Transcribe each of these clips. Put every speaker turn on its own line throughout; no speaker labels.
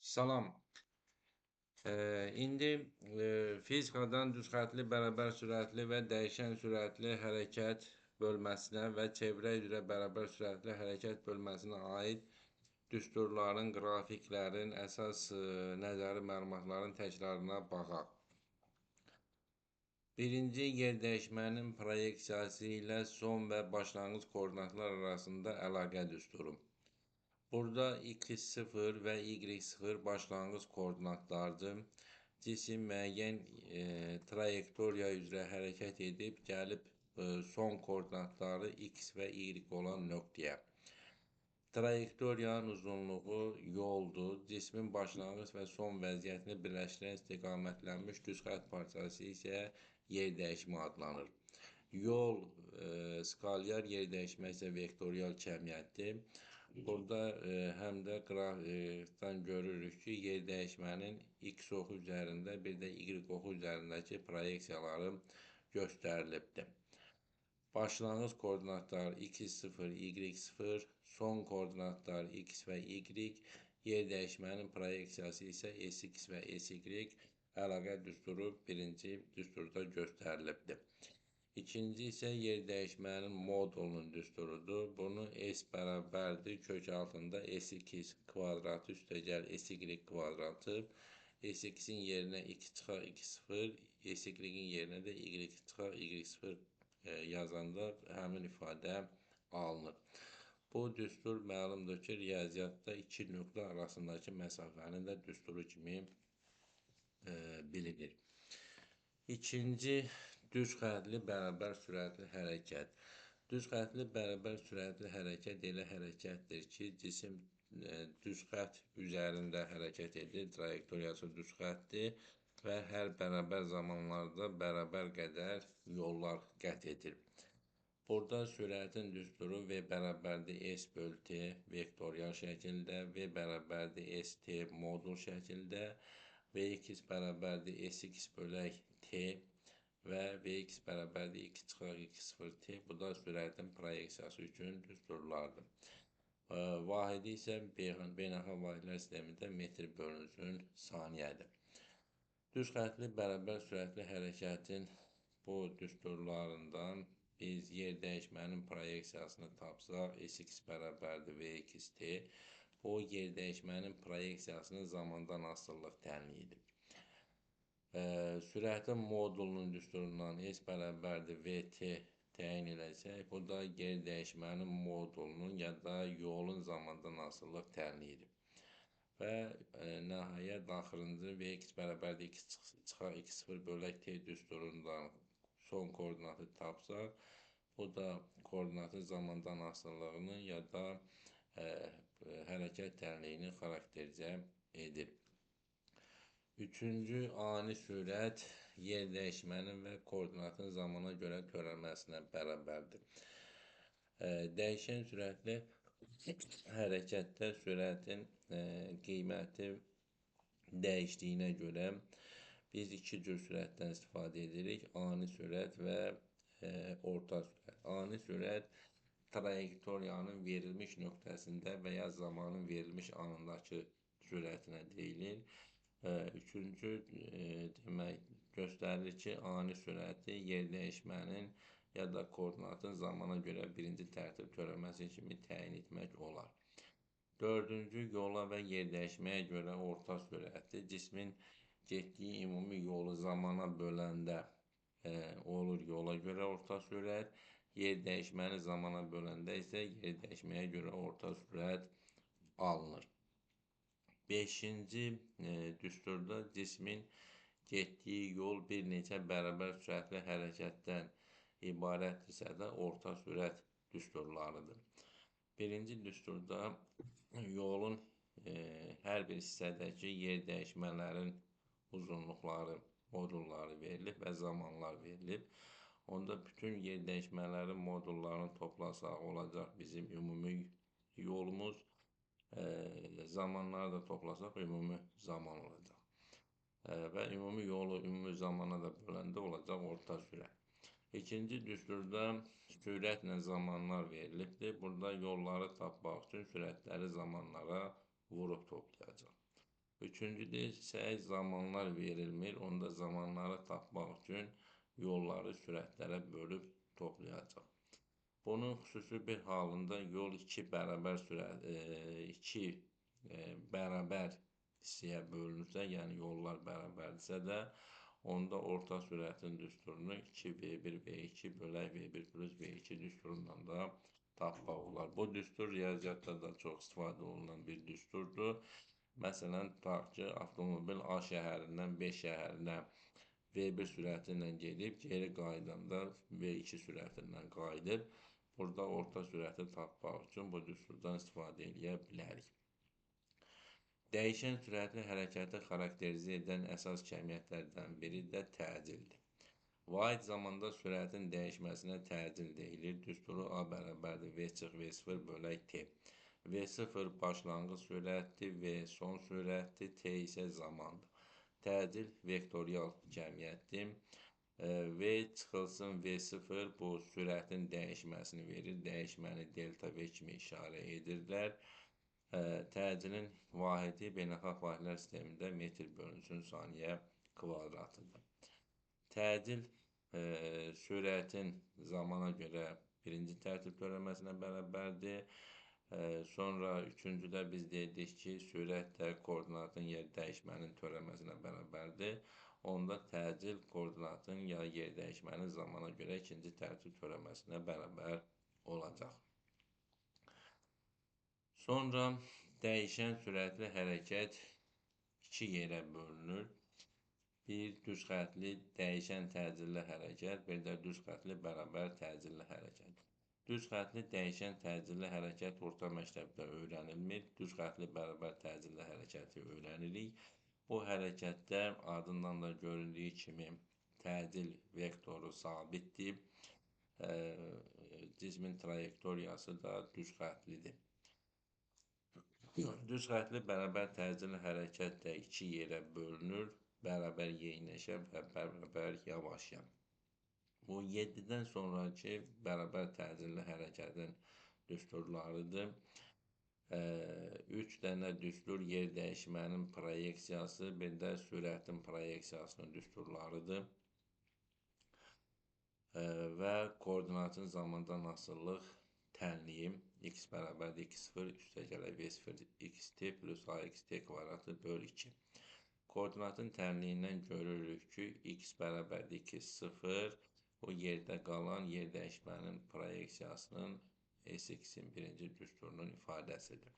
Salam. İndi fizikadan düzxətli, bərabər sürətli və dəyişən sürətli hərəkət bölməsinə və çevrə üzrə bərabər sürətli hərəkət bölməsinə aid düsturların, qrafiklərin, əsas nəzəri məlumatların təkrarına baxaq. Birinci yerdəyişmənin proyeksiyası ilə son və başlanğıc koordinatlar arasında əlaqə düsturu. Burada x0 və y0 başlanğıc koordinatlardır. Cisim müəyyən trayektoriya üzrə hərəkət edib, gəlib son koordinatları x və y olan nöqtəyə. Trayektoriyanın uzunluğu yoldur. Cismin başlanğıc və son vəziyyətini birləşdirən istiqamətlənmiş düz xətt parçası isə yerdəyişmə adlanır. Yol skalyar, yerdəyişmə isə vektorial cəmiyyətdir. Burada həm də qrafikdən görürük ki, yerdəyişmənin x oxu üzərində, bir də y oxu üzərindəki proyeksiyaları göstərilibdir. Başlanğıc koordinatlar x0, y0, son koordinatlar x və y, yerdəyişmənin proyeksiyası isə sx və sy əlaqə düsturu birinci düsturda göstərilibdir. İkinci isə yerdəyişmənin modulunun düsturudur. Bunu s bərabərdir kök altında s2 kvadratı üstəgəl sy kvadratı. S2-in yerinə 2 çıxar 2-0, sy-in yerinə də y çıxar y0 yazanda həmin ifadə alınır. Bu düstur məlumdur ki, riyaziyyatda iki nöqtə arasındakı məsafənin də düsturu kimi bilinir. İkinci düz xətli bərabər sürətli hərəkət. Düz xətli bərabər sürətli hərəkət elə hərəkətdir ki, cisim düz xətt üzərində hərəkət edir, trayektoriyası düz xəttdir və hər bərabər zamanlarda bərabər qədər yollar qət edir. Burada sürətin düsturu V bərabərdir S bölü T vektorial şəkildə, V bərabərdir ST modul şəkildə, Vx bərabərdir Sx bölək T və Vx bərabərdir 2 çıxar 2-0 T. Bu da sürətin proyeksiyası üçün düsturlardır. Vahidi isə beynəlxalq vahidlər sistemində metr bölünsün saniyədir. Düz xətli bərabər sürətli hərəkətin bu düsturlarından biz yerdəyişmənin proyeksiyasını tapsaq, Sx bərabərdir Vxt, bu yerdəyişmənin proyeksiyasını zamandan asılılıq təyin edir. Sürətin modulunun düsturundan S bərabərdir Vt təyin edəcək. Bu da yerdəyişmənin modulunun ya da yolun zamandan asılılıq təyin edir. Və nəhayət axırıncı Vx bərabərdir 2 çıxar 2-0 bölək T düsturundan son koordinatı tapsaq, bu da koordinatın zamandan asılılığını ya da hərəkət tənliyini xarakterizə edir. Üçüncü, ani sürət yerdəyişmənin və koordinatın zamana görə törənməsinə bərabərdir. Dəyişən sürətli hərəkətdə sürətin qiyməti dəyişdiyinə görə biz iki cür sürətdən istifadə edirik. Ani sürət və orta sürət. Ani sürət trayektoriyanın verilmiş nöqtəsində və ya zamanın verilmiş anındakı sürətinə deyilir. Üçüncü demək göstərilir ki, ani sürəti yerdəyişmənin ya da koordinatın zamana görə birinci tərtib törənməsi kimi təyin etmək olar. Dördüncü, yola və yerdəyişməyə görə orta sürətli cismin getdiyi ümumi yolu zamana böləndə olur yola görə orta sürət, yerdəyişməni zamana böləndə isə yerdəyişməyə görə orta sürət alınır. Beşinci düsturda cismin getdiyi yol bir neçə bərabər sürətli hərəkətdən ibarətdirsə də orta sürət düsturlarıdır. Birinci düsturda yolun hər bir hissədəki yerdəyişmələrin uzunluqları, modulları verilib və zamanlar verilib. Onda bütün yerdəyişmələrin modullarını toplasaq olacaq bizim ümumi yolumuz. Zamanları da toplasaq ümumi zaman olacaq. Və ümumi yolu ümumi zamana da böləndə olacaq orta sürət. İkinci düsturda sürətlə zamanlar verilibdir. Burada yolları tapmaq üçün sürətləri zamanlara vurub toplayacaq. Üçüncüdə isə zamanlar verilmir. Onda zamanları tapmaq üçün yolları sürətlərə bölüb toplayacaq. Bunun xüsusi bir halında yol iki bərabər hissəyə bölünürsə, yəni yollar bərabərdirsə də, onda orta sürətin düsturunu 2v1 v2 bölək v1 plus v2 düsturundan da tapmaq olar. Bu düstur riyaziyyatda da çox istifadə olunan bir düsturdur. Məsələn, tutaq ki, avtomobil A şəhərindən B şəhərinə V1 sürəti ilə gedib, geri qayıdanda V2 sürəti ilə qayıdır. Burada orta sürəti tapmaq üçün bu düsturdan istifadə edə bilərik. Dəyişən sürətli hərəkəti xarakterizə edən əsas kəmiyyətlərdən biri də təcildir. Vahid zamanda sürətin dəyişməsinə təcil deyilir. Düsturu A bərabərdir V çıx V0 bölək T. V0 başlanğıc sürətdir, V son sürətdir, T isə zamandır. Təcil vektorial cəmiyyətdir. V çıxılsın V0 bu sürətin dəyişməsini verir. Dəyişməni delta V kimi işarə edirlər. Təcilin vahidi beynəlxalq vahidlər sistemində metr bölünsün saniyə kvadratıdır. Təcil sürətin zamana görə birinci tərtib törəməsinə bərabərdir. Sonra üçüncüdə biz dedik ki, sürətlə koordinatın yer dəyişmənin törəməsinə bərabərdir. Onda təcil koordinatın ya yer dəyişmənin zamana görə ikinci tərtib törəməsinə bərabər olacaq. Sonra dəyişən sürətli hərəkət iki yerə bölünür. Bir düz xəttli dəyişən təcilli hərəkət, bir də düz xəttli bərabər təcilli hərəkət. Düz xəttli dəyişən təcilli hərəkət orta məktəbdə öyrənilmir. Düz xəttli bərabər təcilli hərəkəti öyrənirik. Bu hərəkətdə adından da göründüyü kimi təcil vektoru sabitdir. Cismin trayektoriyası da düz xəttlidir. Düz xəttli bərabər təcilli hərəkət də iki yerə bölünür. Bərabər yeyinləşən və bərabər yavaşlayan. Bu 7-dən sonraki bərabər təcilli hərəkətin düsturlarıdır. 3 dənə düstur yer dəyişmənin proyeksiyası, bir də sürətin proyeksiyasının düsturlarıdır. Və koordinatın zamandan asılılıq tənliyi x bərabərdir x0 üstəgələ v0 xt plus axt kvadratı böl 2. Koordinatın tənliyindən görürük ki, x bərabərdir 2, 0, o yerdə qalan yer dəyişmənin proyeksiyasının s(x)in birinci düsturunun ifadəsidir.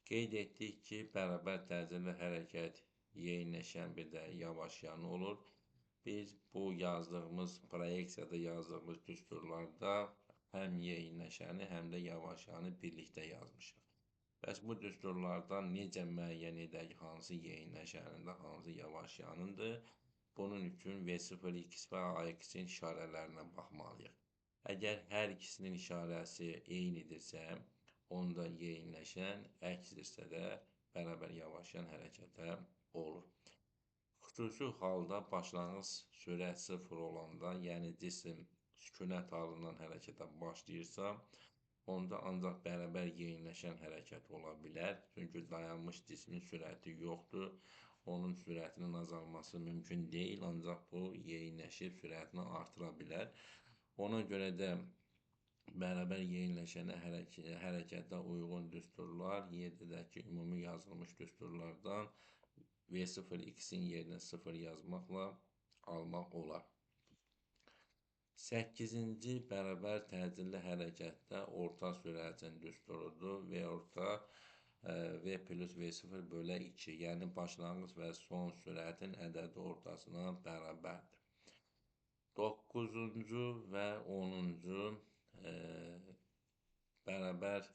Qeyd etdik ki, bərabər təcilli hərəkət yeyinləşən bir də yavaşlayan olur. Biz bu yazdığımız, proyeksiyada yazdığımız düsturlarda həm yeyinləşəni, həm də yavaşlayanı birlikdə yazmışıq. Bəs bu düsturlardan necə müəyyən edək, hansı yeyinləşənindir, hansı yavaşlayanındır? Bunun üçün V0, X və AX-in işarələrinə baxmalıyıq. Əgər hər ikisinin işarəsi eynidirsə, onda yeyinləşən, əksdirsə də bərabər yavaşlayan hərəkətə olur. Xüsusi halda başlanğıc sürət 0 olanda, yəni cisim sükunət halından hərəkətə başlayırsa, onda ancaq bərabər yeyinləşən hərəkət ola bilər. Çünki dayanmış cismin sürəti yoxdur. Onun sürətinin azalması mümkün deyil, ancaq bu yeyinləşib sürətini artıra bilər. Ona görə də bərabər yeyinləşənə hərəkətə uyğun düsturlar 7-dəki ümumi yazılmış düsturlardan V0 X-in yerinə 0 yazmaqla almaq olar. 8-ci bərabər təcilli hərəkətdə orta sürətin düsturudur. V orta V plus V0 bölə 2, yəni başlanğıc və son sürətin ədədi ortasına bərabərdir. 9-cu və 10-cu bərabər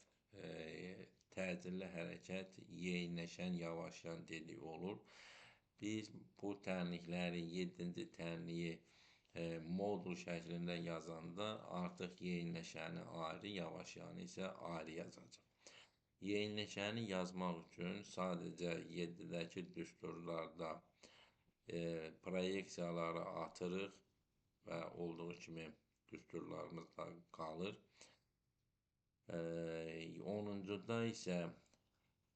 təcilli hərəkət yeyinləşən, yavaşlayan dedik olur. Biz bu tənlikləri 7-ci tənliyi modul şəklində yazanda artıq yeyinləşəni ayrı, yavaşlayanı isə ayrı yazacaq. Yeyinləşəni yazmaq üçün sadəcə 7-dəki düsturlarda proyeksiyaları atırıq və olduğu kimi düsturlarımız da qalır. 10-cuda isə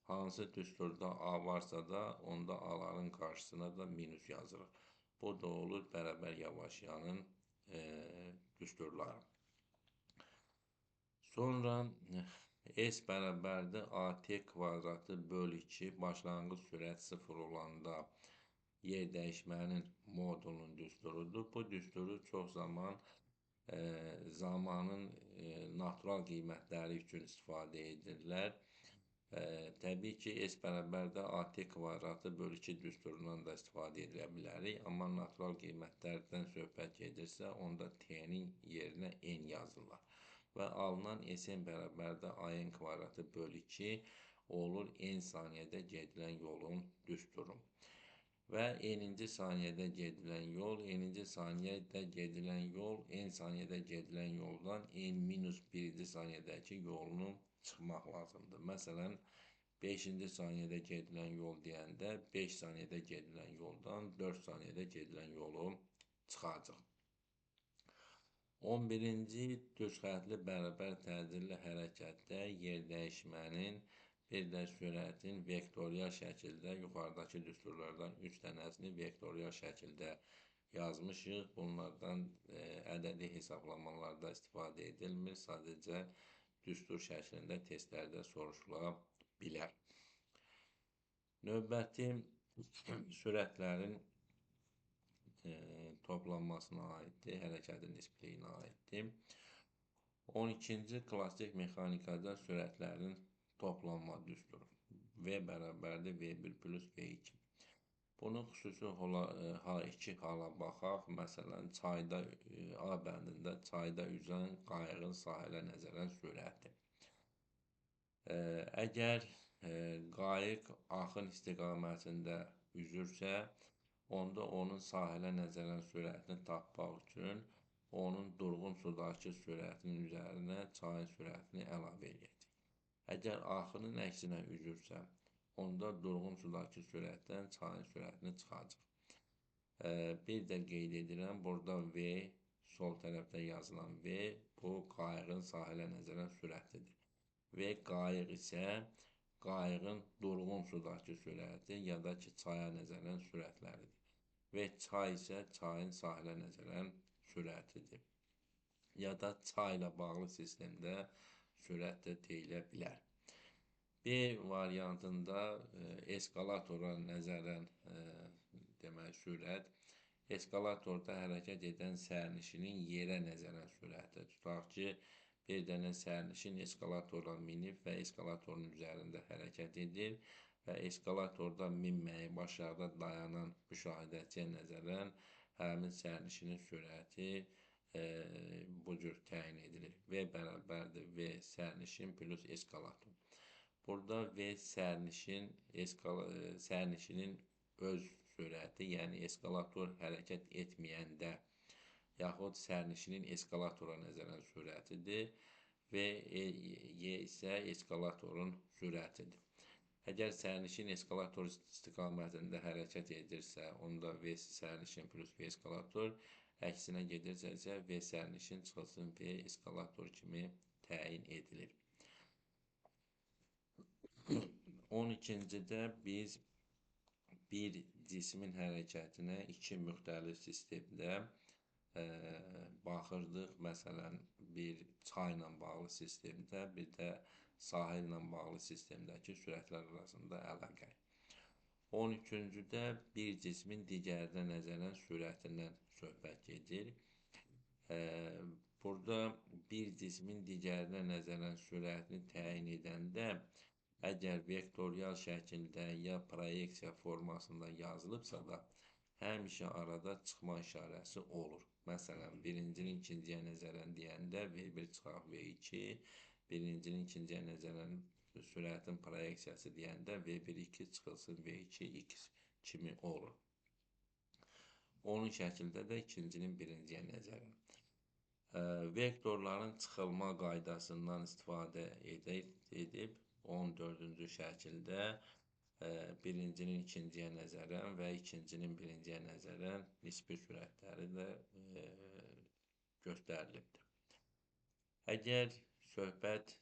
Hansı düsturda A varsa da onda A-ların qarşısına da minus yazırıq. Bu da olur bərabər Yavaşyanın düsturları. Sonra S bərabərdir AT kvadratı bölü 2 başlanğıc sürət 0 olanda yer dəyişmənin modulunun düsturudur. Bu düsturu çox zaman zamanın natural qiymətləri üçün istifadə edirlər. Təbii ki, S bərabərdir AT kvadratı bölü 2 düsturundan da istifadə edə bilərik. Amma natural qiymətlərdən söhbət gedirsə, onda T-nin yerinə N yazırlar. Və alınan S-in bərabərdir AN kvadratı bölü 2 olur N saniyədə gedilən yolun düsturu. Və n-ci saniyədə gedilən yol, n-ci saniyədə gedilən yol, n saniyədə gedilən yoldan n-1-ci saniyədəki yolunu çıxmaq lazımdır. Məsələn, 5-ci saniyədə gedilən yol deyəndə 5 saniyədə gedilən yoldan 4 saniyədə gedilən yolu çıxacaq. 11-ci düzxətli bərabər təcilli hərəkətdə yer dəyişmənin bir də sürətin vektorial şəkildə yuxarıdakı düsturlardan 3 dənəsini vektorial şəkildə yazmışıq. Bunlardan ədədi hesablamalarda istifadə edilmir. Sadəcə düstur şəklində testlərdə soruşula bilər. Növbəti sürətlərin toplanmasına aiddir, hərəkətin nisbiliyinə aiddir. 12-ci klassik mexanikada sürətlərin toplanma düsturu. V bərabərdir V1 plus V2. Bunun xüsusi iki hala baxaq. Məsələn, çayda A bəndində çayda üzən qayığın sahilə nəzərən sürəti. Əgər qayıq axın istiqamətində üzürsə, onda onun sahilə nəzərən sürətini tapmaq üçün onun durğun sudakı sürətinin üzərinə çayın sürətini əlavə edəcək. Əgər axının əksinə üzürsə, onda durğun sudakı sürətdən çayın sürətini çıxacaq. Bir də qeyd edirəm, burada V, sol tərəfdə yazılan V, bu qayığın sahilə nəzərən sürətidir. Və qayıq isə qayığın durğun sudakı sürəti ya da ki, çaya nəzərən sürətləridir. Və çay isə çayın sahilə nəzərən sürətidir. Ya da çayla bağlı sistemdə sürət də deyilə bilər. B variantında eskalatora nəzərən demək sürət, eskalatorda hərəkət edən sərnişinin yerə nəzərən sürəti. Tutaq ki, bir dənə sərnişin eskalatora minib və eskalatorun üzərində hərəkət edir və eskalatorda minməyi başarıda dayanan müşahidəçiyə nəzərən həmin sərnişinin sürəti bu cür təyin edilir. V bərabərdir V sərnişin plus eskalator. Burada V sərnişinin öz sürəti, yəni eskalator hərəkət etməyəndə yaxud sərnişinin eskalatora nəzərən sürətidir və Y isə eskalatorun sürətidir. Əgər sərnişin eskalator istiqamətində hərəkət edirsə, onda V sərnişin plus V eskalator, əksinə gedirsə isə V sərnişin çıxılsın V eskalator kimi təyin edilir. 12-cidə biz bir cismin hərəkətinə iki müxtəlif sistemdə baxırdıq. Məsələn, bir çayla bağlı sistemdə, bir də sahillə bağlı sistemdəki sürətlər arasında əlaqə. 13-cüdə bir cismin digərinə nəzərən sürətindən söhbət gedir. Burada bir cismin digərinə nəzərən sürətini təyin edəndə, əgər vektorial şəkildə ya proyeksiya formasında yazılıbsa da, həmişə arada çıxma işarəsi olur. Məsələn, birincinin ikinciyə nəzərən deyəndə V1 çıxaq V2, birincinin ikinciyə nəzərən sürətin proyeksiyası deyəndə V1-2 çıxılsın V2x kimi olur. Onun şəkildə də ikincinin birinciyə nəzərən. Vektorların çıxılma qaydasından istifadə edib 14-cü şəkildə birincinin ikinciyə nəzərən və ikincinin birinciyə nəzərən nisbi sürətləri də göstərilibdir. Əgər söhbət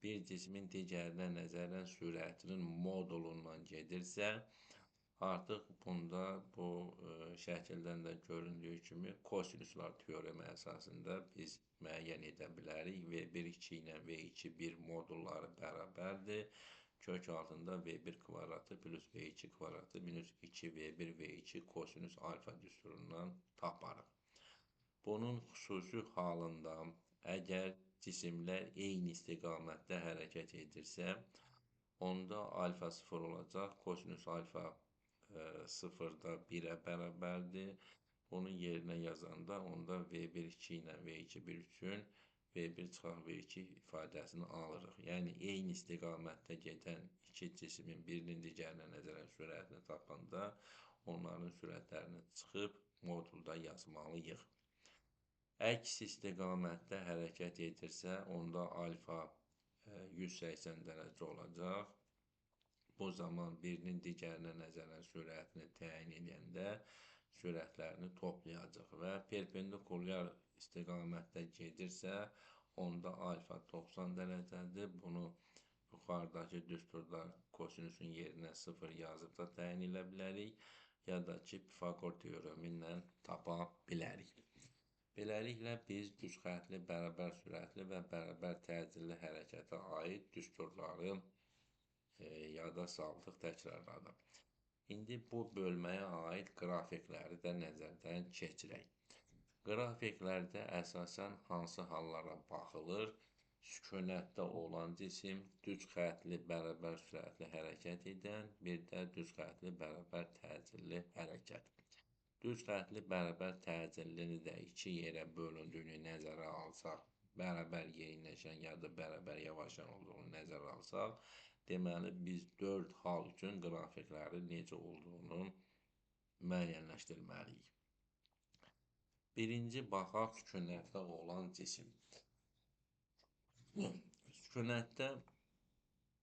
bir cismin digərinə nəzərən sürətinin modulundan gedirsə, artıq bunda bu şəkildən də göründüyü kimi kosinuslar teoremi əsasında biz müəyyən edə bilərik. V1 2 ilə V2 1 modulları bərabərdir. Kök altında V1 kvadratı plus V2 kvadratı minus 2V1 V2 kosinus alfa düsturundan taparıq. Bunun xüsusi halında əgər cisimlər eyni istiqamətdə hərəkət edirsə, onda alfa 0 olacaq, kosinus alfa 0-da 1-ə bərabərdir. Bunu yerinə yazanda onda V1 2 ilə V2 1 üçün V1 çıxaq V2 ifadəsini alırıq. Yəni, eyni istiqamətdə gedən iki cismin birinin digərinə nəzərən sürətini tapanda onların sürətlərini çıxıb modulda yazmalıyıq. Əks istiqamətdə hərəkət edirsə, onda alfa 180 dərəcə olacaq. Bu zaman birinin digərinə nəzərən sürətini təyin edəndə sürətlərini toplayacaq və perpendikulyar istiqamətdə gedirsə, onda alfa 90 dərəcədir. Bunu yuxarıdakı düsturda kosinusun yerinə 0 yazıb da təyin edə bilərik, ya da ki, Pifaqor teoremi ilə tapa bilərik. Beləliklə, biz düz xəttli, bərabər sürətli və bərabər təcilli hərəkətə aid düsturları yada saldıq, təkrarladıq. İndi bu bölməyə aid qrafikləri də nəzərdən keçirək. Qrafiklərdə əsasən hansı hallara baxılır? Sükunətdə olan cisim, düz xəttli, bərabər sürətli hərəkət edən, bir də düz xəttli, bərabər təcilli hərəkət. Düz xəttli, bərabər təcillini də iki yerə bölündüyünü nəzərə alsaq, bərabər yeyinləşən ya da bərabər yavaşan olduğunu nəzərə alsaq, deməli, biz 4 hal üçün qrafiklərin necə olduğunu müəyyənləşdirməliyik. Birinci baxaq sükunətdə olan cisim. Sükunətdə